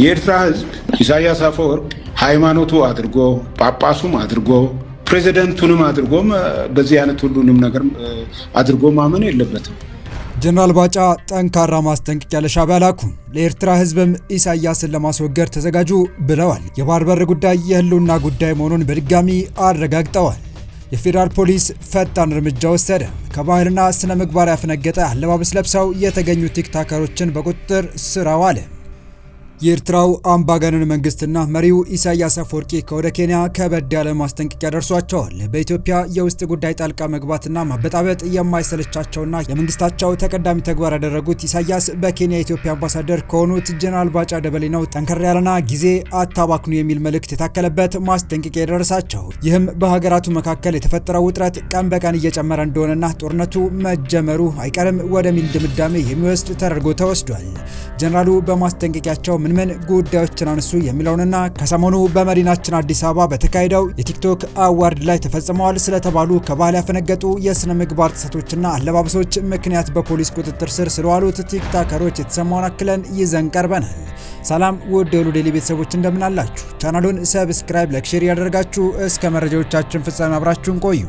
የኤርትራ ህዝብ ኢሳያስ አፈወርቅ ሃይማኖቱ አድርጎ ጳጳሱም አድርጎ ፕሬዚደንቱንም አድርጎም በዚህ አይነት ሁሉንም ነገር አድርጎ ማመን የለበትም። ጀነራል ባጫ ጠንካራ ማስጠንቀቂያ ለሻዕቢያ ላኩ። ለኤርትራ ህዝብም ኢሳያስን ለማስወገድ ተዘጋጁ ብለዋል። የባህር በር ጉዳይ የህልውና ጉዳይ መሆኑን በድጋሚ አረጋግጠዋል። የፌዴራል ፖሊስ ፈጣን እርምጃ ወሰደ። ከባህልና ስነ ምግባር ያፈነገጠ አለባበስ ለብሰው የተገኙ ቲክቶከሮችን በቁጥጥር ስር አዋለ። የኤርትራው አምባገነን መንግስትና መሪው ኢሳያስ አፈወርቂ ከወደ ኬንያ ከበድ ያለ ማስጠንቀቂያ ደርሷቸዋል። በኢትዮጵያ የውስጥ ጉዳይ ጣልቃ መግባትና ማበጣበጥ የማይሰለቻቸውና የመንግስታቸው ተቀዳሚ ተግባር ያደረጉት ኢሳያስ በኬንያ የኢትዮጵያ አምባሳደር ከሆኑት ጀነራል ባጫ ደበሌ ነው ጠንከር ያለና ጊዜ አታባክኑ የሚል መልእክት የታከለበት ማስጠንቀቂያ የደረሳቸው። ይህም በሀገራቱ መካከል የተፈጠረው ውጥረት ቀን በቀን እየጨመረ እንደሆነና ጦርነቱ መጀመሩ አይቀርም ወደሚል ድምዳሜ የሚወስድ ተደርጎ ተወስዷል። ጀነራሉ በማስጠንቀቂያቸው ምን ጉዳዮችን አነሱ የሚለውንና ከሰሞኑ በመዲናችን አዲስ አበባ በተካሄደው የቲክቶክ አዋርድ ላይ ተፈጽመዋል ስለተባሉ ከባህል ያፈነገጡ የስነ ምግባር ጥሰቶችና አለባበሶች ምክንያት በፖሊስ ቁጥጥር ስር ስለዋሉት ቲክቶከሮች የተሰማውን አክለን ይዘን ቀርበናል። ሰላም ውድ የሁሉ ዴይሊ ቤተሰቦች እንደምን አላችሁ? ቻናሉን ሰብስክራይብ፣ ላይክ፣ ሼር ያደርጋችሁ እስከ መረጃዎቻችን ፍጻሜ አብራችሁን ቆዩ።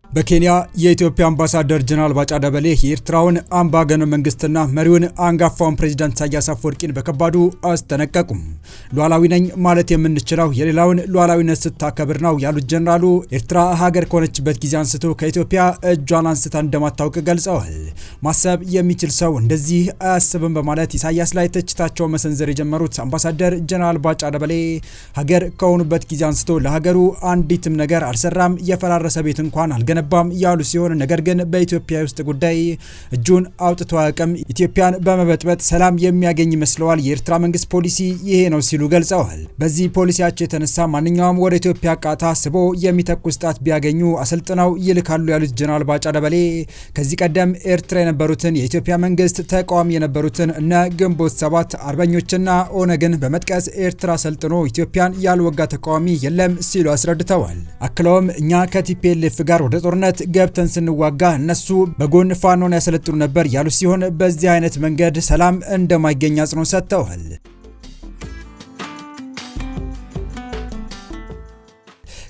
በኬንያ የኢትዮጵያ አምባሳደር ጀነራል ባጫ ደበሌ የኤርትራውን አምባገነን መንግስትና መሪውን አንጋፋውን ፕሬዝዳንት ኢሳያስ አፈወርቂን በከባዱ አስጠነቀቁም። ሉዓላዊ ነኝ ማለት የምንችለው የሌላውን ሉዓላዊነት ስታከብር ነው ያሉት ጀነራሉ ኤርትራ ሀገር ከሆነችበት ጊዜ አንስቶ ከኢትዮጵያ እጇን አንስታ እንደማታውቅ ገልጸዋል። ማሰብ የሚችል ሰው እንደዚህ አያስብም በማለት ኢሳያስ ላይ ትችታቸው መሰንዘር የጀመሩት አምባሳደር ጀነራል ባጫ ደበሌ ሀገር ከሆኑበት ጊዜ አንስቶ ለሀገሩ አንዲትም ነገር አልሰራም፣ የፈራረሰ ቤት እንኳን አልገነባም ያሉ ሲሆን ነገር ግን በኢትዮጵያ ውስጥ ጉዳይ እጁን አውጥቶ አያውቅም። ኢትዮጵያን በመበጥበጥ ሰላም የሚያገኝ ይመስለዋል የኤርትራ መንግስት ፖሊሲ ይሄ ነው ሲሉ ገልጸዋል። በዚህ ፖሊሲያቸው የተነሳ ማንኛውም ወደ ኢትዮጵያ ቃታ ስቦ የሚተኩስ ጣት ቢያገኙ አሰልጥነው ይልካሉ ያሉት ጀነራል ባጫ ደበሌ ከዚህ ቀደም ኤርትራ የነበሩትን የኢትዮጵያ መንግስት ተቃዋሚ የነበሩትን እነ ግንቦት ሰባት አርበኞችና ኦነግን በመጥቀስ ኤርትራ ሰልጥኖ ኢትዮጵያን ያልወጋ ተቃዋሚ የለም ሲሉ አስረድተዋል። አክለውም እኛ ከቲፒኤልኤፍ ጋር ወደ ጦርነት ገብተን ስንዋጋ እነሱ በጎን ፋኖን ያሰለጥኑ ነበር ያሉ ሲሆን በዚህ አይነት መንገድ ሰላም እንደማይገኝ አጽንኦት ሰጥተዋል።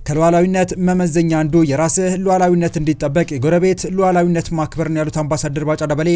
ከሉዓላዊነት መመዘኛ አንዱ የራስህ ሉዓላዊነት እንዲጠበቅ የጎረቤት ሉዓላዊነት ማክበር ነው ያሉት አምባሳደር ባጫ ደበሌ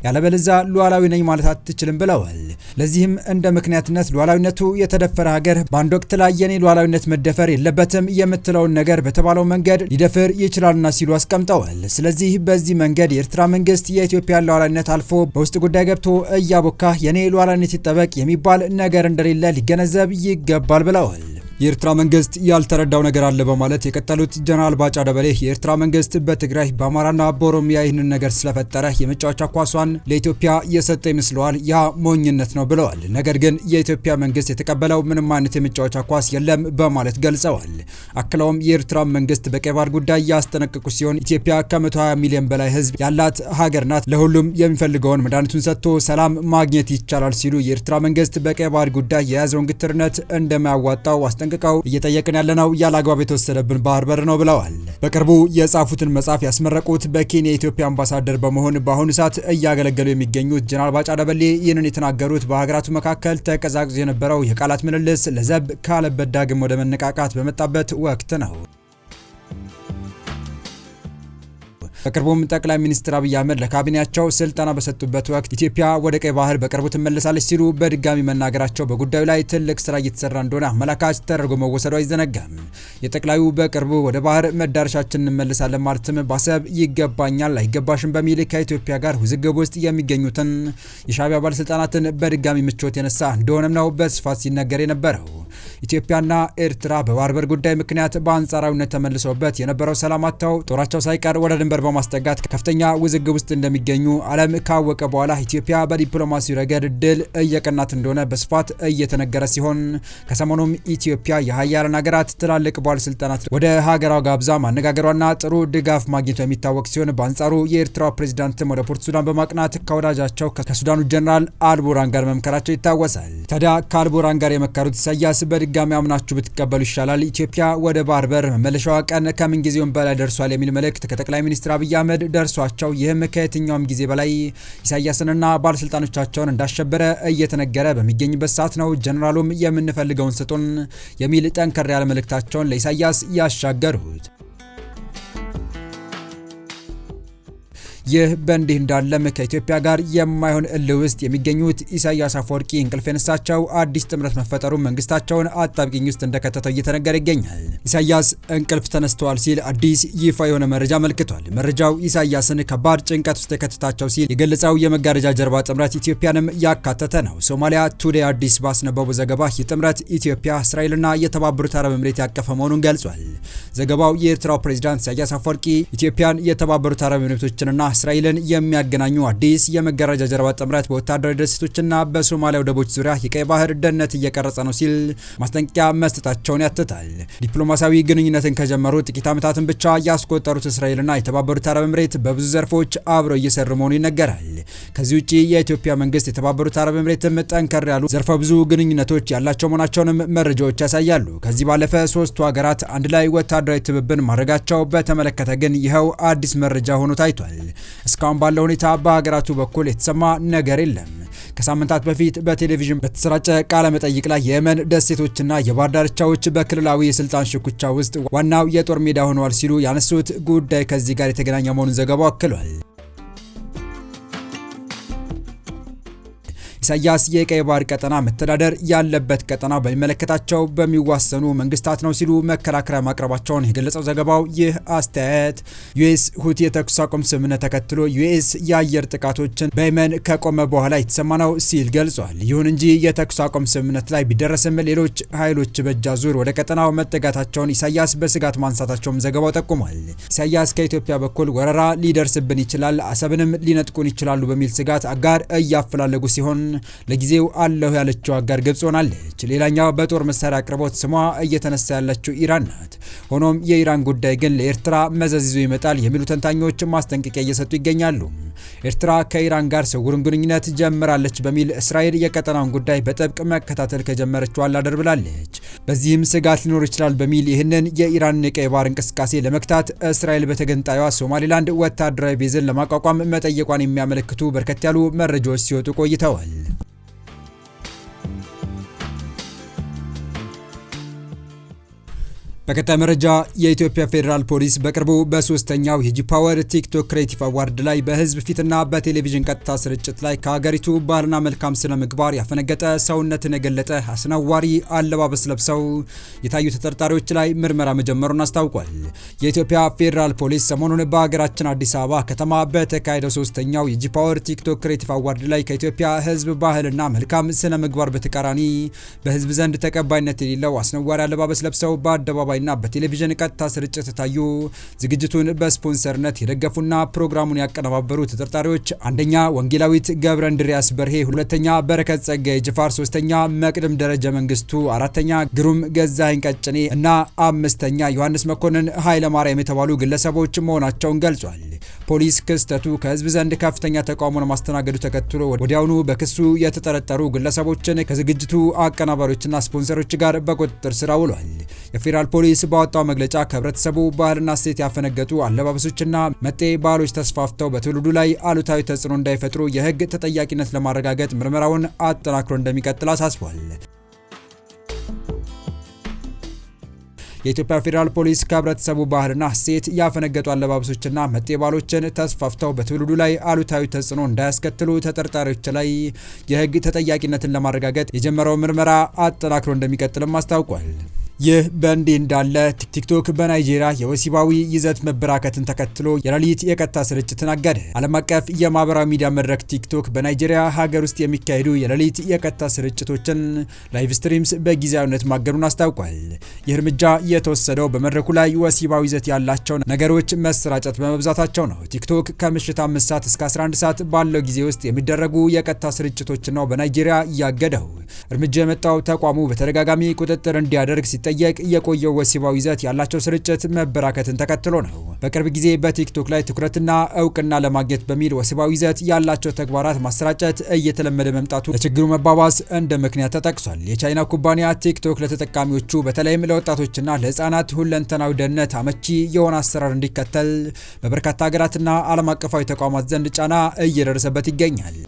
ያለበለዚያ ሉዓላዊ ነኝ ማለት አትችልም ብለዋል። ለዚህም እንደ ምክንያትነት ሉዓላዊነቱ የተደፈረ ሀገር በአንድ ወቅት ላይ የኔ ሉዓላዊነት መደፈር የለበትም የምትለውን ነገር በተባለው መንገድ ሊደፍር ይችላልና ሲሉ አስቀምጠዋል። ስለዚህ በዚህ መንገድ የኤርትራ መንግስት የኢትዮጵያን ሉዓላዊነት አልፎ በውስጥ ጉዳይ ገብቶ እያቦካ የኔ ሉዓላዊነት ይጠበቅ የሚባል ነገር እንደሌለ ሊገነዘብ ይገባል ብለዋል። የኤርትራ መንግስት ያልተረዳው ነገር አለ በማለት የቀጠሉት ጀነራል ባጫ ደበሌ የኤርትራ መንግስት በትግራይ በአማራና በኦሮሚያ ይህንን ነገር ስለፈጠረ የመጫወቻ ኳሷን ለኢትዮጵያ የሰጠ ይመስለዋል፣ ያ ሞኝነት ነው ብለዋል። ነገር ግን የኢትዮጵያ መንግስት የተቀበለው ምንም አይነት የመጫወቻ ኳስ የለም በማለት ገልጸዋል። አክለውም የኤርትራ መንግስት በቀይ ባህር ጉዳይ ያስጠነቀቁ ሲሆን ኢትዮጵያ ከ120 ሚሊዮን በላይ ህዝብ ያላት ሀገር ናት፣ ለሁሉም የሚፈልገውን መድኃኒቱን ሰጥቶ ሰላም ማግኘት ይቻላል ሲሉ የኤርትራ መንግስት በቀይ ባህር ጉዳይ የያዘውን ግትርነት እንደማያዋጣው ጠንቅቀው እየጠየቅን ያለነው ያለአግባብ የተወሰደብን ባህር በር ነው ብለዋል። በቅርቡ የጻፉትን መጽሐፍ ያስመረቁት በኬንያ የኢትዮጵያ አምባሳደር በመሆን በአሁኑ ሰዓት እያገለገሉ የሚገኙት ጀነራል ባጫ ደበሌ ይህንን የተናገሩት በሀገራቱ መካከል ተቀዛቅዞ የነበረው የቃላት ምልልስ ለዘብ ካለበት ዳግም ወደ መነቃቃት በመጣበት ወቅት ነው። በቅርቡም ጠቅላይ ሚኒስትር አብይ አህመድ ለካቢኔያቸው ስልጠና በሰጡበት ወቅት ኢትዮጵያ ወደ ቀይ ባህር በቅርቡ ትመለሳለች ሲሉ በድጋሚ መናገራቸው በጉዳዩ ላይ ትልቅ ስራ እየተሰራ እንደሆነ አመላካች ተደርጎ መወሰዱ አይዘነጋም። የጠቅላዩ በቅርቡ ወደ ባህር መዳረሻችን እንመለሳለን ማለትም በአሰብ ይገባኛል አይገባሽም በሚል ከኢትዮጵያ ጋር ውዝግብ ውስጥ የሚገኙትን የሻዕቢያ ባለስልጣናትን በድጋሚ ምቾት የነሳ እንደሆነም ነው በስፋት ሲነገር የነበረው። ኢትዮጵያና ኤርትራ በባህር በር ጉዳይ ምክንያት በአንጻራዊነት ተመልሰውበት የነበረው ሰላም አጥተው ጦራቸው ሳይቀር ወደ ድንበር በማስጠጋት ከፍተኛ ውዝግብ ውስጥ እንደሚገኙ ዓለም ካወቀ በኋላ ኢትዮጵያ በዲፕሎማሲ ረገድ ድል እየቀናት እንደሆነ በስፋት እየተነገረ ሲሆን ከሰሞኑም ኢትዮጵያ የሀያላን ሀገራት ትላልቅ ባለስልጣናት ወደ ሀገሯ ጋብዛ ማነጋገሯና ጥሩ ድጋፍ ማግኘቷ የሚታወቅ ሲሆን በአንጻሩ የኤርትራ ፕሬዝዳንትም ወደ ፖርት ሱዳን በማቅናት ከወዳጃቸው ከሱዳኑ ጀነራል አልቡራን ጋር መምከራቸው ይታወሳል። ታዲያ ከአልቡራን ጋር የመከሩት ኢሳያስ በድጋሚ አምናችሁ ብትቀበሉ ይሻላል፣ ኢትዮጵያ ወደ ባህር በር መመለሻዋ ቀን ከምን ጊዜውም በላይ ደርሷል የሚል መልእክት ከጠቅላይ ሚኒስትር አብይ አብይ አህመድ ደርሷቸው ይህም ከየትኛውም ጊዜ በላይ ኢሳያስንና ባለስልጣኖቻቸውን እንዳሸበረ እየተነገረ በሚገኝበት ሰዓት ነው ጀነራሉም የምንፈልገውን ስጡን የሚል ጠንከር ያለ መልእክታቸውን ለኢሳያስ ያሻገሩት። ይህ በእንዲህ እንዳለም ከኢትዮጵያ ጋር የማይሆን እልህ ውስጥ የሚገኙት ኢሳያስ አፈወርቂ እንቅልፍ የነሳቸው አዲስ ጥምረት መፈጠሩ መንግስታቸውን አጣብቂኝ ውስጥ እንደከተተው እየተነገረ ይገኛል። ኢሳያስ እንቅልፍ ተነስተዋል ሲል አዲስ ይፋ የሆነ መረጃ አመልክቷል። መረጃው ኢሳያስን ከባድ ጭንቀት ውስጥ የከተታቸው ሲል የገለጸው የመጋረጃ ጀርባ ጥምረት ኢትዮጵያንም ያካተተ ነው። ሶማሊያ ቱዴይ አዲስ ባስነበቡ ዘገባ ይህ ጥምረት ኢትዮጵያ፣ እስራኤልና የተባበሩት አረብ ኤምሬት ያቀፈ መሆኑን ገልጿል። ዘገባው የኤርትራው ፕሬዝዳንት ኢሳያስ አፈወርቂ ኢትዮጵያን፣ የተባበሩት አረብ ኤምሬቶችንና እስራኤልን የሚያገናኙ አዲስ የመጋረጃ ጀርባ ጥምረት በወታደራዊ ደሴቶችና በሶማሊያ ወደቦች ዙሪያ የቀይ ባህር ደህንነት እየቀረጸ ነው ሲል ማስጠንቀቂያ መስጠታቸውን ያትታል። ዲፕሎማሲያዊ ግንኙነትን ከጀመሩ ጥቂት ዓመታትን ብቻ ያስቆጠሩት እስራኤልና የተባበሩት አረብ ኤምሬት በብዙ ዘርፎች አብረው እየሰሩ መሆኑ ይነገራል። ከዚህ ውጪ የኢትዮጵያ መንግስት የተባበሩት አረብ ኤምሬትም ጠንከር ያሉ ዘርፈ ብዙ ግንኙነቶች ያላቸው መሆናቸውንም መረጃዎች ያሳያሉ። ከዚህ ባለፈ ሶስቱ ሀገራት አንድ ላይ ወታደራዊ ትብብር ማድረጋቸው በተመለከተ ግን ይኸው አዲስ መረጃ ሆኖ ታይቷል። እስካሁን ባለው ሁኔታ በሀገራቱ በኩል የተሰማ ነገር የለም። ከሳምንታት በፊት በቴሌቪዥን በተሰራጨ ቃለ መጠይቅ ላይ የየመን ደሴቶችና የባህር ዳርቻዎች በክልላዊ የስልጣን ሽኩቻ ውስጥ ዋናው የጦር ሜዳ ሆነዋል ሲሉ ያነሱት ጉዳይ ከዚህ ጋር የተገናኘ መሆኑን ዘገባው አክሏል። ኢሳያስ የቀይ ባህር ቀጠና መተዳደር ያለበት ቀጠና በሚመለከታቸው በሚዋሰኑ መንግስታት ነው ሲሉ መከራከሪያ ማቅረባቸውን የገለጸው ዘገባው ይህ አስተያየት ዩኤስ ሁቲ የተኩስ አቁም ስምምነት ተከትሎ ዩኤስ የአየር ጥቃቶችን በየመን ከቆመ በኋላ የተሰማ ነው ሲል ገልጿል። ይሁን እንጂ የተኩስ አቁም ስምምነት ላይ ቢደረስም ሌሎች ኃይሎች በእጅ አዙር ወደ ቀጠናው መጠጋታቸውን ኢሳያስ በስጋት ማንሳታቸውም ዘገባው ጠቁሟል። ኢሳያስ ከኢትዮጵያ በኩል ወረራ ሊደርስብን ይችላል፣ አሰብንም ሊነጥቁን ይችላሉ በሚል ስጋት አጋር እያፈላለጉ ሲሆን ለጊዜው አለሁ ያለችው አጋር ግብጽ ሆናለች። ሌላኛው በጦር መሳሪያ አቅርቦት ስሟ እየተነሳ ያለችው ኢራን ናት። ሆኖም የኢራን ጉዳይ ግን ለኤርትራ መዘዝ ይዞ ይመጣል የሚሉ ተንታኞች ማስጠንቀቂያ እየሰጡ ይገኛሉ። ኤርትራ ከኢራን ጋር ስውር ግንኙነት ጀምራለች በሚል እስራኤል የቀጠናውን ጉዳይ በጥብቅ መከታተል ከጀመረችው አላደር ብላለች። በዚህም ስጋት ሊኖር ይችላል በሚል ይህንን የኢራን የቀይ ባህር እንቅስቃሴ ለመክታት እስራኤል በተገንጣዩዋ ሶማሊላንድ ወታደራዊ ቤዝን ለማቋቋም መጠየቋን የሚያመለክቱ በርከት ያሉ መረጃዎች ሲወጡ ቆይተዋል። በቀጣይ መረጃ የኢትዮጵያ ፌዴራል ፖሊስ በቅርቡ በሶስተኛው የጂ ፓወር ቲክቶክ ክሬቲቭ አዋርድ ላይ በህዝብ ፊትና በቴሌቪዥን ቀጥታ ስርጭት ላይ ከሀገሪቱ ባህልና መልካም ስነ ምግባር ያፈነገጠ ሰውነትን የገለጠ አስነዋሪ አለባበስ ለብሰው የታዩ ተጠርጣሪዎች ላይ ምርመራ መጀመሩን አስታውቋል። የኢትዮጵያ ፌዴራል ፖሊስ ሰሞኑን በሀገራችን አዲስ አበባ ከተማ በተካሄደው ሶስተኛው የጂ ፓወር ቲክቶክ ክሬቲቭ አዋርድ ላይ ከኢትዮጵያ ህዝብ ባህልና መልካም ስነ ምግባር በተቃራኒ በህዝብ ዘንድ ተቀባይነት የሌለው አስነዋሪ አለባበስ ለብሰው በአደባባይ እና በቴሌቪዥን ቀጥታ ስርጭት ታዩ። ዝግጅቱን በስፖንሰርነት የደገፉና ፕሮግራሙን ያቀነባበሩ ተጠርጣሪዎች አንደኛ ወንጌላዊት ገብረ እንድሪያስ በርሄ፣ ሁለተኛ በረከት ጸጋዬ ጅፋር፣ ሶስተኛ መቅድም ደረጀ መንግስቱ፣ አራተኛ ግሩም ገዛኸኝ ቀጭኔ እና አምስተኛ ዮሐንስ መኮንን ኃይለ ማርያም የተባሉ ግለሰቦች መሆናቸውን ገልጿል። ፖሊስ ክስተቱ ከህዝብ ዘንድ ከፍተኛ ተቃውሞን ማስተናገዱ ተከትሎ ወዲያውኑ በክሱ የተጠረጠሩ ግለሰቦችን ከዝግጅቱ አቀናባሪዎችና ስፖንሰሮች ጋር በቁጥጥር ስር አውሏል። የፌዴራል ፖሊስ ባወጣው መግለጫ ከህብረተሰቡ ባህልና እሴት ያፈነገጡ አለባበሶችና መጤ ባህሎች ተስፋፍተው በትውልዱ ላይ አሉታዊ ተጽዕኖ እንዳይፈጥሩ የህግ ተጠያቂነት ለማረጋገጥ ምርመራውን አጠናክሮ እንደሚቀጥል አሳስቧል። የኢትዮጵያ ፌዴራል ፖሊስ ከህብረተሰቡ ባህልና እሴት ያፈነገጡ አለባበሶችና መጤ ባህሎችን ተስፋፍተው በትውልዱ ላይ አሉታዊ ተጽዕኖ እንዳያስከትሉ ተጠርጣሪዎች ላይ የህግ ተጠያቂነትን ለማረጋገጥ የጀመረው ምርመራ አጠናክሮ እንደሚቀጥልም አስታውቋል። ይህ በእንዲህ እንዳለ ቲክቶክ በናይጄሪያ የወሲባዊ ይዘት መበራከትን ተከትሎ የሌሊት የቀጥታ ስርጭትን አገደ። ዓለም አቀፍ የማህበራዊ ሚዲያ መድረክ ቲክቶክ በናይጄሪያ ሀገር ውስጥ የሚካሄዱ የሌሊት የቀጥታ ስርጭቶችን ላይቭ ስትሪምስ በጊዜያዊነት ማገዱን አስታውቋል። ይህ እርምጃ የተወሰደው በመድረኩ ላይ ወሲባዊ ይዘት ያላቸው ነገሮች መሰራጨት በመብዛታቸው ነው። ቲክቶክ ከምሽት 5 ሰዓት እስከ 11 ሰዓት ባለው ጊዜ ውስጥ የሚደረጉ የቀጥታ ስርጭቶችን ነው በናይጄሪያ እያገደው። እርምጃ የመጣው ተቋሙ በተደጋጋሚ ቁጥጥር እንዲያደርግ ሲጠየቅ የቆየው ወሲባዊ ይዘት ያላቸው ስርጭት መበራከትን ተከትሎ ነው። በቅርብ ጊዜ በቲክቶክ ላይ ትኩረትና እውቅና ለማግኘት በሚል ወሲባዊ ይዘት ያላቸው ተግባራት ማሰራጨት እየተለመደ መምጣቱ ለችግሩ መባባስ እንደ ምክንያት ተጠቅሷል። የቻይና ኩባንያ ቲክቶክ ለተጠቃሚዎቹ በተለይም ለወጣቶችና ለህፃናት ሁለንተናዊ ደህንነት አመቺ የሆነ አሰራር እንዲከተል በበርካታ ሀገራትና ዓለም አቀፋዊ ተቋማት ዘንድ ጫና እየደረሰበት ይገኛል።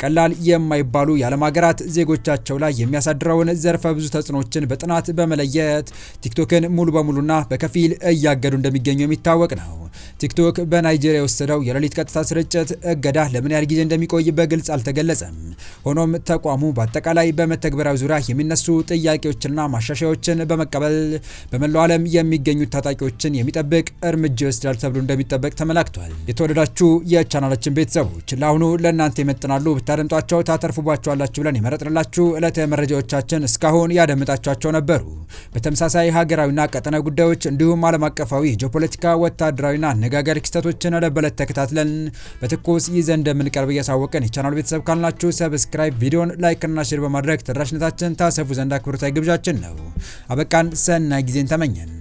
ቀላል የማይባሉ የዓለም ሀገራት ዜጎቻቸው ላይ የሚያሳድረውን ዘርፈ ብዙ ተጽዕኖችን በጥናት በመለየት ቲክቶክን ሙሉ በሙሉና በከፊል እያገዱ እንደሚገኙ የሚታወቅ ነው። ቲክቶክ በናይጄሪያ የወሰደው የሌሊት ቀጥታ ስርጭት እገዳ ለምን ያህል ጊዜ እንደሚቆይ በግልጽ አልተገለጸም። ሆኖም ተቋሙ በአጠቃላይ በመተግበሪያው ዙሪያ የሚነሱ ጥያቄዎችና ማሻሻያዎችን በመቀበል በመላው ዓለም የሚገኙ ታጣቂዎችን የሚጠብቅ እርምጃ ይወስዳል ተብሎ እንደሚጠበቅ ተመላክቷል። የተወደዳችሁ የቻናላችን ቤተሰቦች ለአሁኑ ለእናንተ ይመጥናሉ ብታደምጧቸው ታተርፉባቸዋላችሁ ብለን የመረጥንላችሁ ዕለታዊ መረጃዎቻችን እስካሁን ያደምጣችኋቸው ነበሩ። በተመሳሳይ ሀገራዊና ቀጠናዊ ጉዳዮች እንዲሁም ዓለም አቀፋዊ ጂኦፖለቲካ፣ ወታደራዊና አነጋጋሪ ክስተቶችን ዕለት ተከታትለን በትኩስ ይዘን እንደምንቀርብ እያሳወቅን የቻናሉ ቤተሰብ ካልናችሁ ሰብስክራይብ፣ ቪዲዮን ላይክ እና ሼር በማድረግ ተደራሽነታችን ታሰፉ ዘንድ አክብሮታዊ ግብዣችን ነው። አበቃን። ሰናይ ጊዜን ተመኘን።